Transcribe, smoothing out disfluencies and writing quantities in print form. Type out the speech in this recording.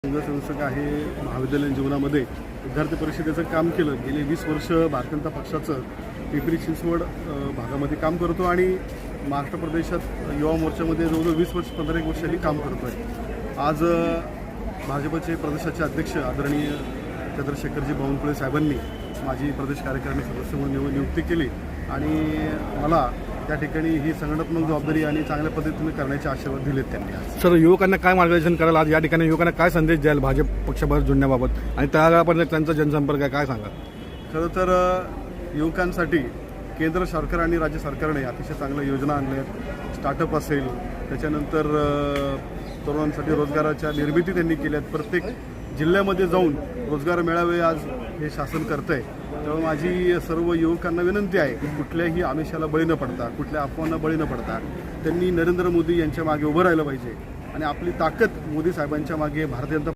संघसंस्थक आहे. महाविद्यालयीन जीवनामध्ये विद्यार्थी परिषदेचं काम केलं. गेले 20 वर्ष भारतीय जनता पक्षाचं पिंपरी चिंचवड भागामध्ये काम करतो आणि महाराष्ट्र प्रदेशात युवा मोर्चामध्ये जवळजवळ 20 वर्ष 15 वर्षांनी काम करतो आहे. आज भाजपचे प्रदेशाचे अध्यक्ष आदरणीय चंद्रशेखरजी बावनकुळे साहेबांनी माझी प्रदेश कार्यकारिणी सदस्य म्हणून नियुक्ती केली आणि मला त्या ठिकाणी ही संघटनात्मक जबाबदारी आणि चांगल्या पद्धतीने करण्याचे आशीर्वाद दिलेत त्यांनी. आज सर, युवकांना काय मार्गदर्शन कराल? आज या ठिकाणी युवकांना काय संदेश द्याल भाजप पक्षाबरोबर जुळण्याबाबत आणि त्यापर्यंत त्यांचा जनसंपर्क आहे, काय सांगा? खरं तर युवकांसाठी केंद्र सरकार आणि राज्य सरकारने अतिशय चांगल्या योजना आणल्या आहेत. स्टार्टअप असेल, त्याच्यानंतर तरुणांसाठी रोजगाराच्या निर्मिती त्यांनी केल्यात. प्रत्येक जिल्ह्यामध्ये जाऊन रोजगार मेळावे आज हे शासन करतं आहे. त्यामुळे माझी सर्व युवकांना विनंती आहे की कुठल्याही आमिषाला बळी न पडता, कुठल्या अफवांना बळी न पडता त्यांनी नरेंद्र मोदी यांच्या मागे उभं राहिलं पाहिजे आणि आपली ताकद मोदी साहेबांच्या मागे भारतीय जनता